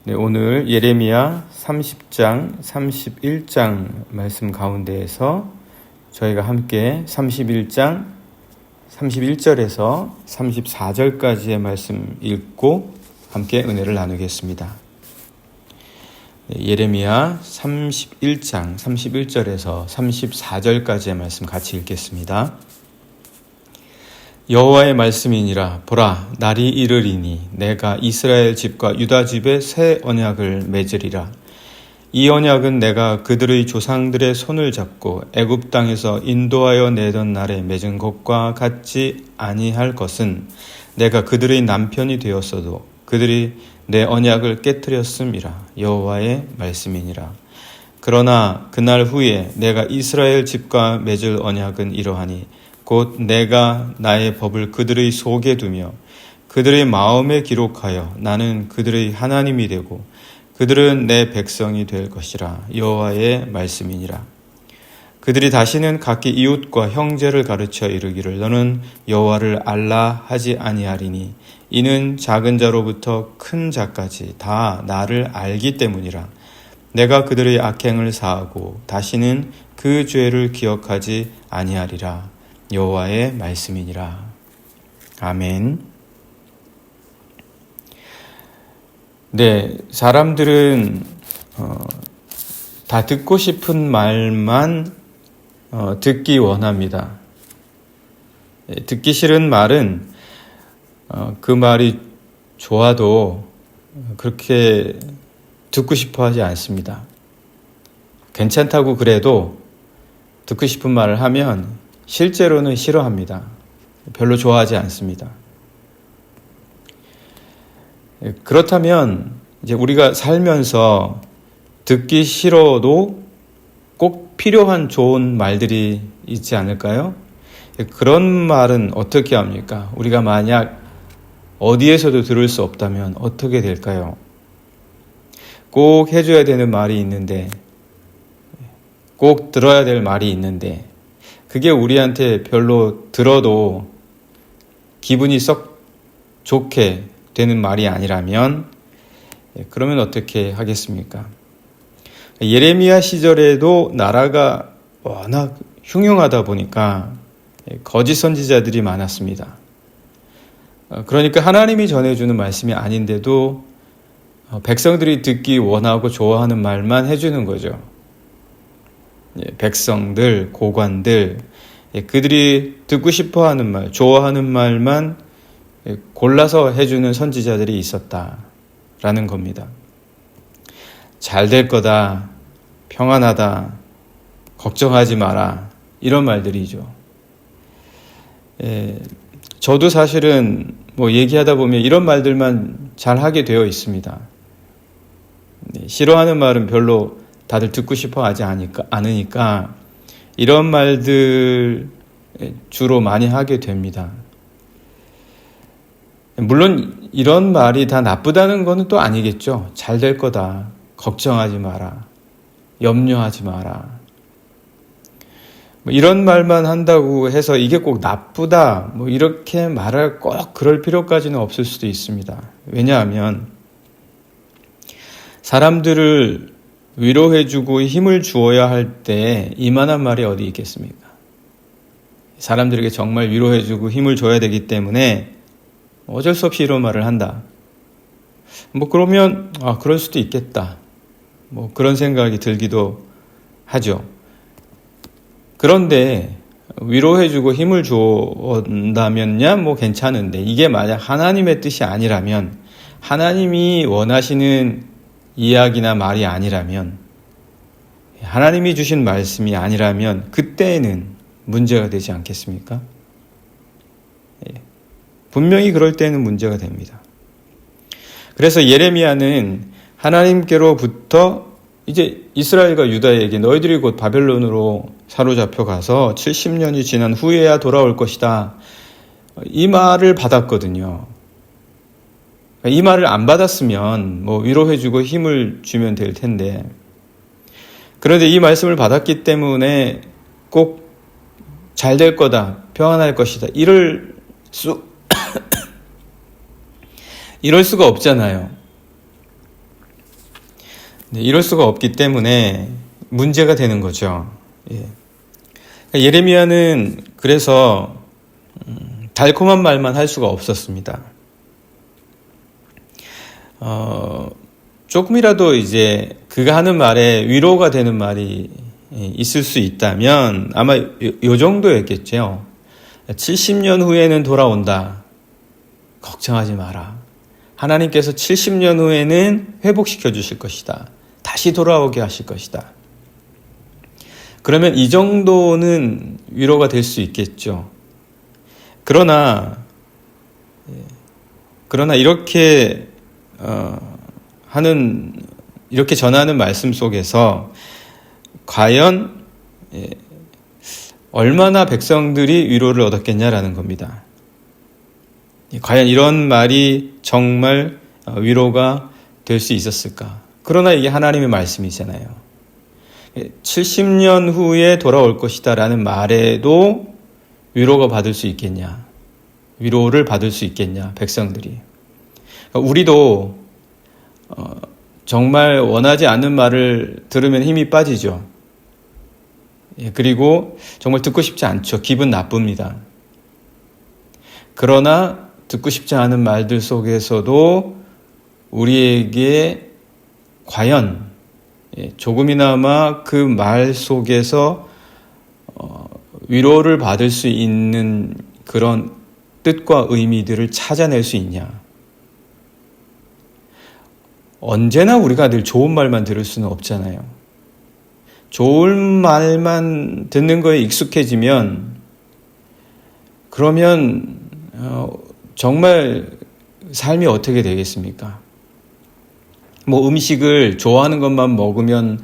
네, 오늘 예레미야 30장, 31장 말씀 가운데에서 저희가 함께 31장 31절에서 34절까지의 말씀 읽고 함께 은혜를 나누겠습니다. 네, 예레미야 31장 31절에서 34절까지의 말씀 같이 읽겠습니다. 여호와의 말씀이니라. 보라, 날이 이르리니 내가 이스라엘 집과 유다 집에 새 언약을 맺으리라. 이 언약은 내가 그들의 조상들의 손을 잡고 애굽 땅에서 인도하여 내던 날에 맺은 것과 같지 아니할 것은 내가 그들의 남편이 되었어도 그들이 내 언약을 깨뜨렸음이라. 여호와의 말씀이니라. 그러나 그날 후에 내가 이스라엘 집과 맺을 언약은 이러하니 곧 내가 나의 법을 그들의 속에 두며 그들의 마음에 기록하여 나는 그들의 하나님이 되고 그들은 내 백성이 될 것이라. 여호와의 말씀이니라. 그들이 다시는 각기 이웃과 형제를 가르쳐 이르기를 너는 여호와를 알라 하지 아니하리니 이는 작은 자로부터 큰 자까지 다 나를 알기 때문이라. 내가 그들의 악행을 사하고 다시는 그 죄를 기억하지 아니하리라. 여호와의 말씀이니라. 아멘. 네, 사람들은 다 듣고 싶은 말만 듣기 원합니다. 듣기 싫은 말은 그 말이 좋아도 그렇게 듣고 싶어 하지 않습니다. 괜찮다고 그래도 듣고 싶은 말을 하면 실제로는 싫어합니다. 별로 좋아하지 않습니다. 그렇다면 이제 우리가 살면서 듣기 싫어도 꼭 필요한 좋은 말들이 있지 않을까요? 그런 말은 어떻게 합니까? 우리가 만약 어디에서도 들을 수 없다면 어떻게 될까요? 꼭 해줘야 되는 말이 있는데, 꼭 들어야 될 말이 있는데, 그게 우리한테 별로 들어도 기분이 썩 좋게 되는 말이 아니라면 그러면 어떻게 하겠습니까? 예레미야 시절에도 나라가 워낙 흉흉하다 보니까 거짓 선지자들이 많았습니다. 그러니까 하나님이 전해주는 말씀이 아닌데도 백성들이 듣기 원하고 좋아하는 말만 해주는 거죠. 백성들, 고관들, 그들이 듣고 싶어하는 말, 좋아하는 말만 골라서 해주는 선지자들이 있었다라는 겁니다. 잘 될 거다, 평안하다, 걱정하지 마라, 이런 말들이죠. 저도 사실은 얘기하다 보면 이런 말들만 잘 하게 되어 있습니다. 싫어하는 말은 별로 다들 듣고 싶어 하지 않으니까 이런 말들 주로 많이 하게 됩니다. 물론 이런 말이 다 나쁘다는 것은 또 아니겠죠. 잘 될 거다. 걱정하지 마라. 염려하지 마라. 이런 말만 한다고 해서 이게 꼭 나쁘다. 이렇게 말할 꼭 그럴 필요까지는 없을 수도 있습니다. 왜냐하면 사람들을 위로해주고 힘을 주어야 할 때 이만한 말이 어디 있겠습니까? 사람들에게 정말 위로해주고 힘을 줘야 되기 때문에 어쩔 수 없이 이런 말을 한다. 그러면 그럴 수도 있겠다. 그런 생각이 들기도 하죠. 그런데 위로해주고 힘을 주었다면야 괜찮은데 이게 만약 하나님의 뜻이 아니라면 하나님이 원하시는 이야기나 말이 아니라면 하나님이 주신 말씀이 아니라면 그때에는 문제가 되지 않겠습니까? 분명히 그럴 때는 문제가 됩니다. 그래서 예레미야는 하나님께로부터 이제 이스라엘과 유다에게 너희들이 곧 바벨론으로 사로잡혀 가서 70년이 지난 후에야 돌아올 것이다. 이 말을 받았거든요. 이 말을 안 받았으면 위로해주고 힘을 주면 될 텐데 그런데 이 말씀을 받았기 때문에 꼭 잘 될 거다, 평안할 것이다 이럴 수가 없잖아요. 네, 이럴 수가 없기 때문에 문제가 되는 거죠. 예. 예레미야는 그래서 달콤한 말만 할 수가 없었습니다. 조금이라도 이제 그가 하는 말에 위로가 되는 말이 있을 수 있다면 아마 요 정도였겠죠. 70년 후에는 돌아온다. 걱정하지 마라. 하나님께서 70년 후에는 회복시켜 주실 것이다. 다시 돌아오게 하실 것이다. 그러면 이 정도는 위로가 될 수 있겠죠. 그러나 이렇게 이렇게 전하는 말씀 속에서 과연 얼마나 백성들이 위로를 얻었겠냐라는 겁니다. 과연 이런 말이 정말 위로가 될 수 있었을까? 그러나 이게 하나님의 말씀이잖아요. 70년 후에 돌아올 것이다 라는 말에도 위로가 받을 수 있겠냐? 위로를 받을 수 있겠냐? 백성들이. 우리도 정말 원하지 않는 말을 들으면 힘이 빠지죠. 그리고 정말 듣고 싶지 않죠. 기분 나쁩니다. 그러나 듣고 싶지 않은 말들 속에서도 우리에게 과연 조금이나마 그 말 속에서 위로를 받을 수 있는 그런 뜻과 의미들을 찾아낼 수 있냐. 언제나 우리가 늘 좋은 말만 들을 수는 없잖아요. 좋은 말만 듣는 거에 익숙해지면 그러면 정말 삶이 어떻게 되겠습니까? 음식을 좋아하는 것만 먹으면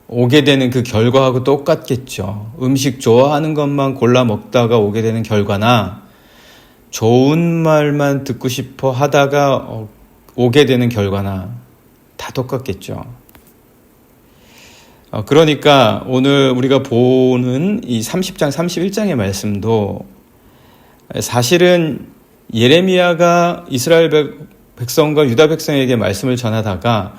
오게 되는 그 결과하고 똑같겠죠. 음식 좋아하는 것만 골라 먹다가 오게 되는 결과나 좋은 말만 듣고 싶어 하다가 오게 되는 결과나 다 똑같겠죠. 그러니까 오늘 우리가 보는 이 30장, 31장의 말씀도 사실은 예레미야가 이스라엘 백성과 유다 백성에게 말씀을 전하다가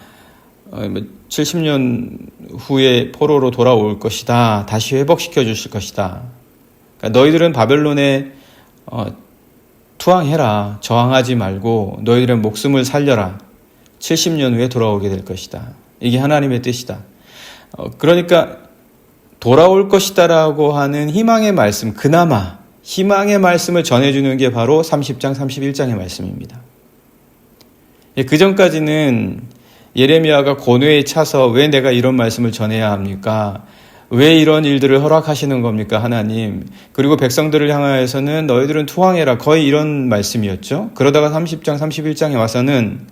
70년 후에 포로로 돌아올 것이다. 다시 회복시켜 주실 것이다. 그러니까 너희들은 바벨론에 투항해라. 저항하지 말고 너희들의 목숨을 살려라. 70년 후에 돌아오게 될 것이다. 이게 하나님의 뜻이다. 그러니까 돌아올 것이다라고 하는 희망의 말씀, 그나마 희망의 말씀을 전해주는 게 바로 30장, 31장의 말씀입니다. 그 전까지는 예레미야가 고뇌에 차서 왜 내가 이런 말씀을 전해야 합니까? 왜 이런 일들을 허락하시는 겁니까, 하나님? 그리고 백성들을 향하여서는 너희들은 투항해라. 거의 이런 말씀이었죠. 그러다가 30장, 31장에 와서는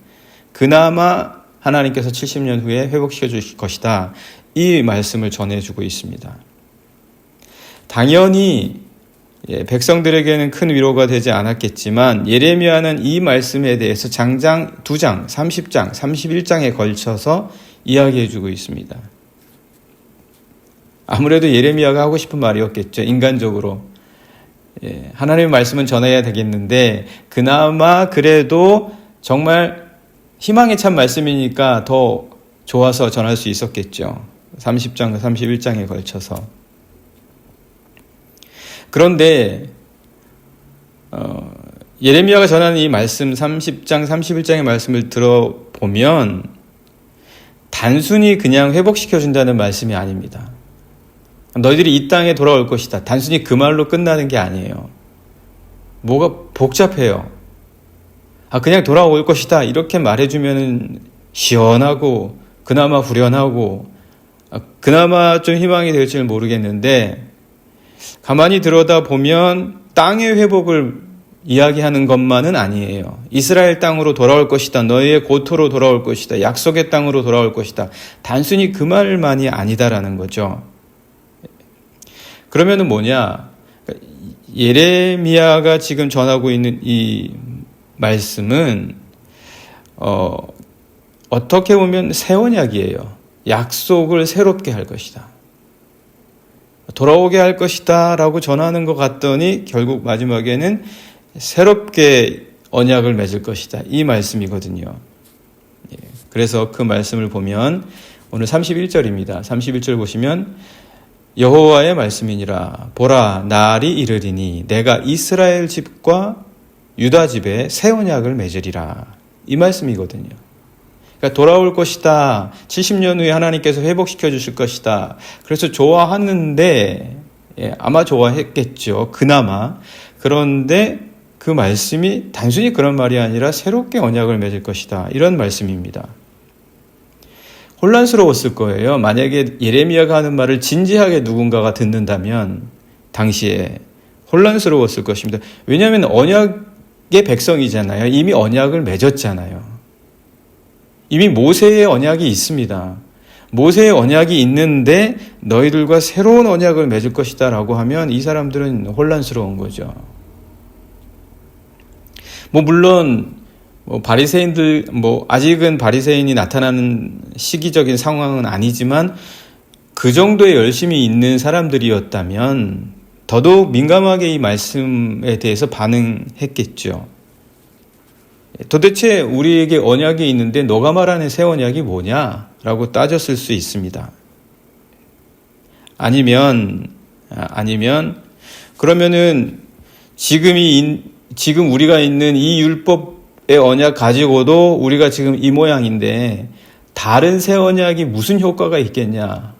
그나마 하나님께서 70년 후에 회복시켜 주실 것이다. 이 말씀을 전해주고 있습니다. 당연히 백성들에게는 큰 위로가 되지 않았겠지만 예레미야는 이 말씀에 대해서 장장 2장, 30장, 31장에 걸쳐서 이야기해주고 있습니다. 아무래도 예레미야가 하고 싶은 말이었겠죠. 인간적으로. 하나님의 말씀은 전해야 되겠는데 그나마 그래도 정말 희망에 찬 말씀이니까 더 좋아서 전할 수 있었겠죠. 30장, 31장에 걸쳐서. 그런데 예레미야가 전하는 이 말씀 30장, 31장의 말씀을 들어보면 단순히 그냥 회복시켜준다는 말씀이 아닙니다. 너희들이 이 땅에 돌아올 것이다. 단순히 그 말로 끝나는 게 아니에요. 뭐가 복잡해요. 그냥 돌아올 것이다. 이렇게 말해주면 시원하고 그나마 후련하고 그나마 좀 희망이 될지는 모르겠는데 가만히 들여다보면 땅의 회복을 이야기하는 것만은 아니에요. 이스라엘 땅으로 돌아올 것이다. 너희의 고토로 돌아올 것이다. 약속의 땅으로 돌아올 것이다. 단순히 그 말만이 아니다라는 거죠. 그러면은 뭐냐? 예레미야가 지금 전하고 있는 이 말씀은 어떻게 보면 새 언약이에요. 약속을 새롭게 할 것이다. 돌아오게 할 것이다 라고 전하는 것 같더니 결국 마지막에는 새롭게 언약을 맺을 것이다. 이 말씀이거든요. 예. 그래서 그 말씀을 보면 오늘 31절입니다. 31절 보시면 여호와의 말씀이니라. 보라, 날이 이르리니 내가 이스라엘 집과 유다 집에 새 언약을 맺으리라. 이 말씀이거든요. 그러니까 돌아올 것이다. 70년 후에 하나님께서 회복시켜 주실 것이다. 그래서 좋아하는데, 아마 좋아했겠죠. 그나마. 그런데 그 말씀이 단순히 그런 말이 아니라 새롭게 언약을 맺을 것이다. 이런 말씀입니다. 혼란스러웠을 거예요. 만약에 예레미야가 하는 말을 진지하게 누군가가 듣는다면 당시에 혼란스러웠을 것입니다. 왜냐하면 언약의 백성이잖아요. 이미 언약을 맺었잖아요. 이미 모세의 언약이 있습니다. 모세의 언약이 있는데 너희들과 새로운 언약을 맺을 것이다 라고 하면 이 사람들은 혼란스러운 거죠. 물론 바리새인들 아직은 바리새인이 나타나는 시기적인 상황은 아니지만 그 정도의 열심이 있는 사람들이었다면 더더욱 민감하게 이 말씀에 대해서 반응했겠죠. 도대체 우리에게 언약이 있는데 너가 말하는 새 언약이 뭐냐라고 따졌을 수 있습니다. 아니면 그러면은 지금 우리가 있는 이 율법의 언약 가지고도 우리가 지금 이 모양인데 다른 새 언약이 무슨 효과가 있겠냐?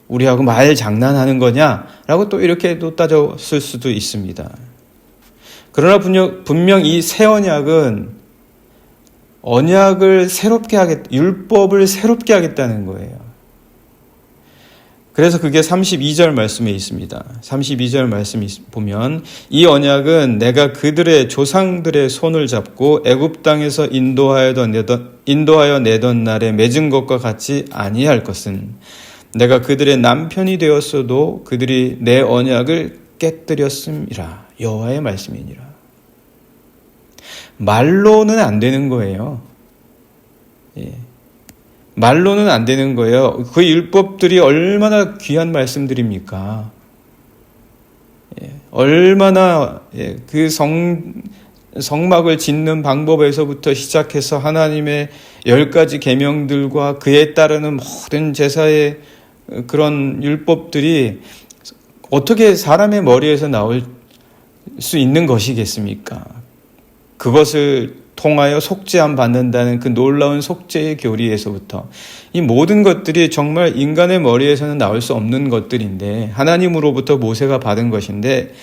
우리하고 말 장난하는 거냐라고 또 이렇게 또 따졌을 수도 있습니다. 그러나 분명 이 새 언약은 언약을 율법을 새롭게 하겠다는 거예요. 그래서 그게 32절 말씀에 있습니다. 32절 말씀 보면 이 언약은 내가 그들의 조상들의 손을 잡고 애굽 땅에서 인도하여 내던 날에 맺은 것과 같이 아니할 것은 내가 그들의 남편이 되었어도 그들이 내 언약을 깨뜨렸음이라. 여호와의 말씀이니라. 말로는 안 되는 거예요. 말로는 안 되는 거예요. 그 율법들이 얼마나 귀한 말씀들입니까? 얼마나 그 성막을 짓는 방법에서부터 시작해서 하나님의 10가지 계명들과 그에 따르는 모든 제사의 그런 율법들이 어떻게 사람의 머리에서 나올 수 있는 것이겠습니까? 그것을 통하여 속죄함 받는다는 그 놀라운 속죄의 교리에서부터 이 모든 것들이 정말 인간의 머리에서는 나올 수 없는 것들인데 하나님으로부터 모세가 받은 것인데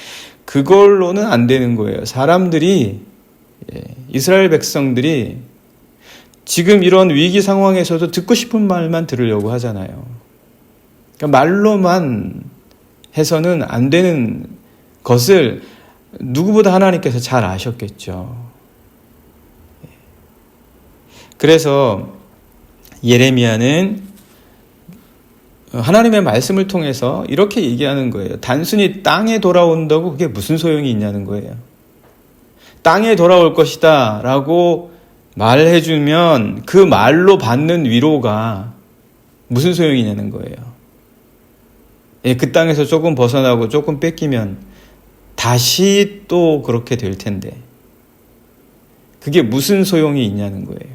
그걸로는 안 되는 거예요. 사람들이 이스라엘 백성들이 지금 이런 위기 상황에서도 듣고 싶은 말만 들으려고 하잖아요. 그러니까 말로만 해서는 안 되는 것을 누구보다 하나님께서 잘 아셨겠죠. 그래서 예레미야는 하나님의 말씀을 통해서 이렇게 얘기하는 거예요. 단순히 땅에 돌아온다고 그게 무슨 소용이 있냐는 거예요. 땅에 돌아올 것이다 라고 말해주면 그 말로 받는 위로가 무슨 소용이냐는 거예요. 그 땅에서 조금 벗어나고 조금 뺏기면 다시 또 그렇게 될 텐데 그게 무슨 소용이 있냐는 거예요.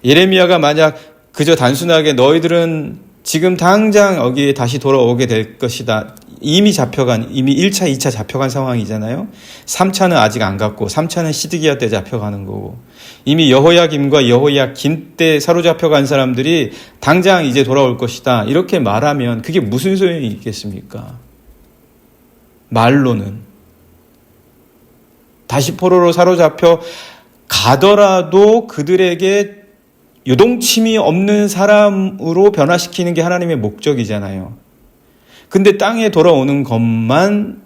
예레미야가 만약 그저 단순하게 너희들은 지금 당장 여기에 다시 돌아오게 될 것이다. 이미 1차, 2차 잡혀간 상황이잖아요. 3차는 아직 안 갔고 3차는 시드기야 때 잡혀가는 거고 이미 여호야김과 여호야긴 때 사로잡혀간 사람들이 당장 이제 돌아올 것이다. 이렇게 말하면 그게 무슨 소용이 있겠습니까? 말로는. 다시 포로로 사로잡혀 가더라도 그들에게 요동침이 없는 사람으로 변화시키는 게 하나님의 목적이잖아요. 근데 땅에 돌아오는 것만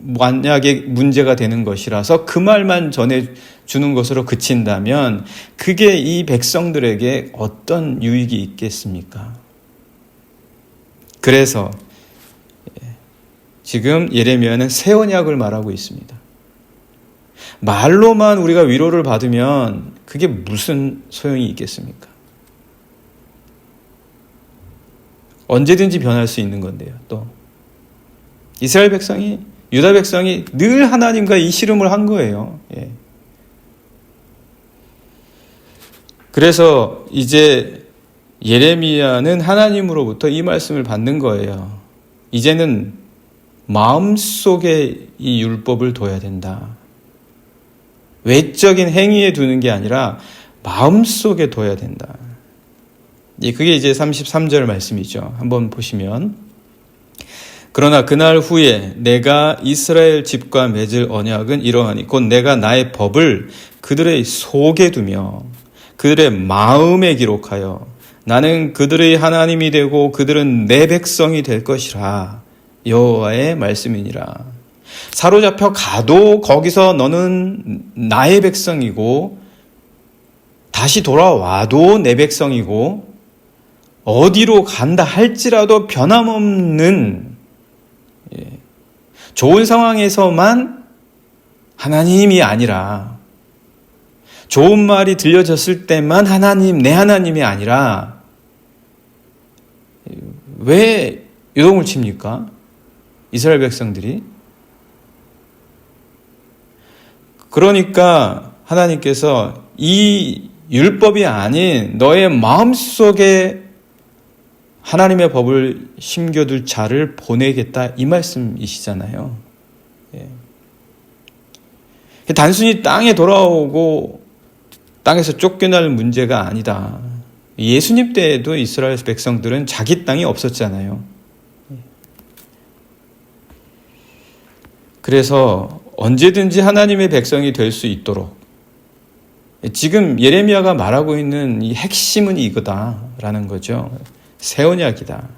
만약에 문제가 되는 것이라서 그 말만 전해주는 것으로 그친다면 그게 이 백성들에게 어떤 유익이 있겠습니까? 그래서 지금 예레미야는 새 언약을 말하고 있습니다. 말로만 우리가 위로를 받으면 그게 무슨 소용이 있겠습니까? 언제든지 변할 수 있는 건데요. 또 이스라엘 백성이 유다 백성이 늘 하나님과 이 씨름을 한 거예요. 그래서 이제 예레미야는 하나님으로부터 이 말씀을 받는 거예요. 이제는 마음속에 이 율법을 둬야 된다. 외적인 행위에 두는 게 아니라 마음속에 둬야 된다. 그게 이제 33절 말씀이죠. 한번 보시면, 그러나 그날 후에 내가 이스라엘 집과 맺을 언약은 이러하니 곧 내가 나의 법을 그들의 속에 두며 그들의 마음에 기록하여 나는 그들의 하나님이 되고 그들은 내 백성이 될 것이라. 여호와의 말씀이니라. 사로잡혀 가도 거기서 너는 나의 백성이고 다시 돌아와도 내 백성이고 어디로 간다 할지라도 변함없는 좋은 상황에서만 하나님이 아니라 좋은 말이 들려졌을 때만 하나님, 내 하나님이 아니라 왜 요동을 칩니까? 이스라엘 백성들이. 그러니까 하나님께서 이 율법이 아닌 너의 마음속에 하나님의 법을 심겨둘 자를 보내겠다 이 말씀이시잖아요. 단순히 땅에 돌아오고 땅에서 쫓겨날 문제가 아니다. 예수님 때에도 이스라엘 백성들은 자기 땅이 없었잖아요. 그래서 언제든지 하나님의 백성이 될 수 있도록 지금 예레미야가 말하고 있는 이 핵심은 이거다라는 거죠. 새 언약이다.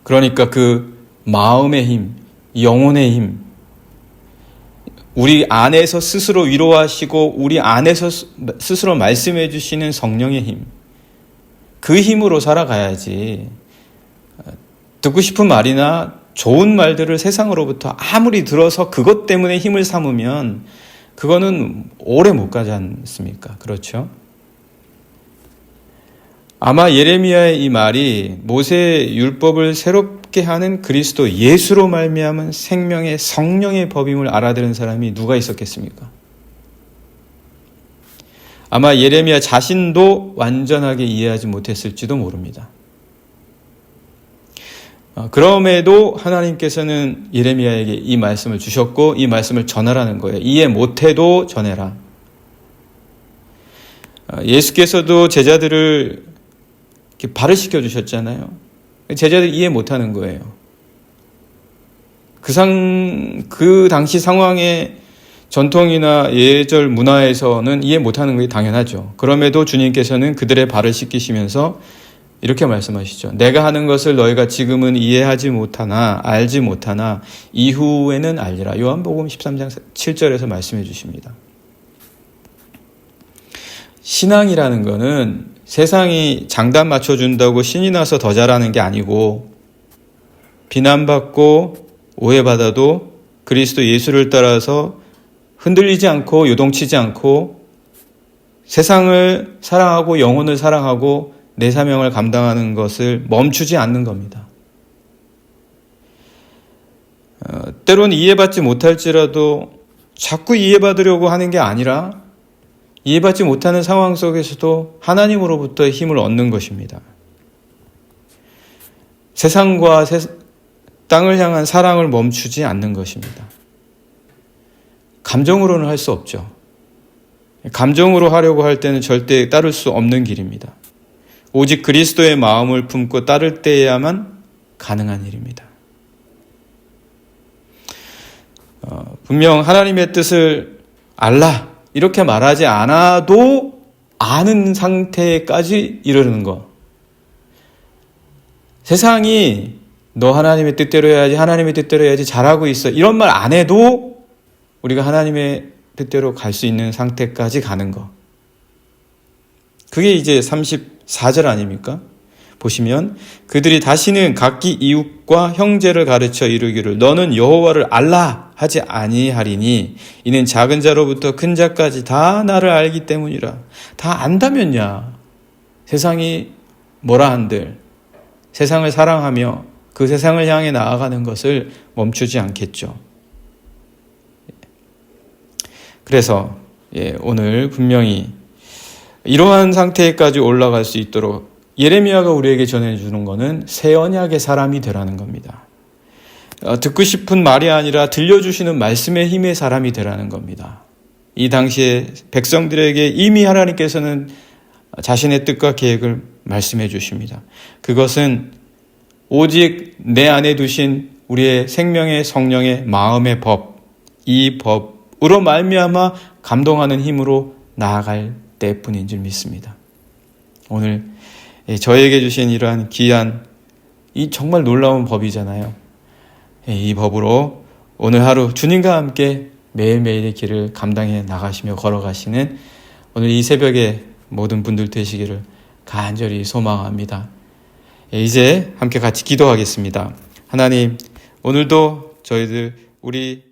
그러니까 그 마음의 힘, 영혼의 힘, 우리 안에서 스스로 위로하시고 우리 안에서 스스로 말씀해 주시는 성령의 힘, 그 힘으로 살아가야지 듣고 싶은 말이나 좋은 말들을 세상으로부터 아무리 들어서 그것 때문에 힘을 삼으면 그거는 오래 못 가지 않습니까? 그렇죠? 아마 예레미야의 이 말이 모세의 율법을 새롭게 하는 그리스도 예수로 말미암은 생명의 성령의 법임을 알아들은 사람이 누가 있었겠습니까? 아마 예레미야 자신도 완전하게 이해하지 못했을지도 모릅니다. 그럼에도 하나님께서는 예레미야에게 이 말씀을 주셨고 이 말씀을 전하라는 거예요. 이해 못해도 전해라. 예수께서도 제자들을 이렇게 발을 시켜주셨잖아요. 제자들이 이해 못하는 거예요. 그 당시 상황의 전통이나 예절 문화에서는 이해 못하는 게 당연하죠. 그럼에도 주님께서는 그들의 발을 씻기시면서 이렇게 말씀하시죠. 내가 하는 것을 너희가 지금은 이해하지 못하나 알지 못하나 이후에는 알리라. 요한복음 13장 7절에서 말씀해 주십니다. 신앙이라는 거는 세상이 장단 맞춰준다고 신이 나서 더 잘하는 게 아니고 비난받고 오해받아도 그리스도 예수를 따라서 흔들리지 않고 요동치지 않고 세상을 사랑하고 영혼을 사랑하고 내 사명을 감당하는 것을 멈추지 않는 겁니다. 때로는 이해받지 못할지라도 자꾸 이해받으려고 하는 게 아니라 이해받지 못하는 상황 속에서도 하나님으로부터 힘을 얻는 것입니다. 세상과 땅을 향한 사랑을 멈추지 않는 것입니다. 감정으로는 할 수 없죠. 감정으로 하려고 할 때는 절대 따를 수 없는 길입니다. 오직 그리스도의 마음을 품고 따를 때에야만 가능한 일입니다. 분명 하나님의 뜻을 알라 이렇게 말하지 않아도 아는 상태까지 이르는 것. 세상이 너 하나님의 뜻대로 해야지 하나님의 뜻대로 해야지 잘하고 있어 이런 말 안 해도 우리가 하나님의 뜻대로 갈 수 있는 상태까지 가는 것. 그게 이제 34절 아닙니까? 보시면 그들이 다시는 각기 이웃과 형제를 가르쳐 이르기를 너는 여호와를 알라 하지 아니하리니 이는 작은 자로부터 큰 자까지 다 나를 알기 때문이라. 다 안다면야 세상이 뭐라 한들 세상을 사랑하며 그 세상을 향해 나아가는 것을 멈추지 않겠죠. 그래서 오늘 분명히 이러한 상태까지 올라갈 수 있도록 예레미야가 우리에게 전해주는 것은 새 언약의 사람이 되라는 겁니다. 듣고 싶은 말이 아니라 들려주시는 말씀의 힘의 사람이 되라는 겁니다. 이 당시에 백성들에게 이미 하나님께서는 자신의 뜻과 계획을 말씀해 주십니다. 그것은 오직 내 안에 두신 우리의 생명의 성령의 마음의 법, 이 법으로 말미암아 감동하는 힘으로 나아갈 때뿐인 줄 믿습니다. 오늘 저에게 주신 이러한 귀한 이 정말 놀라운 법이잖아요. 이 법으로 오늘 하루 주님과 함께 매일매일의 길을 감당해 나가시며 걸어가시는 오늘 이 새벽에 모든 분들 되시기를 간절히 소망합니다. 이제 함께 같이 기도하겠습니다. 하나님, 오늘도 저희들 우리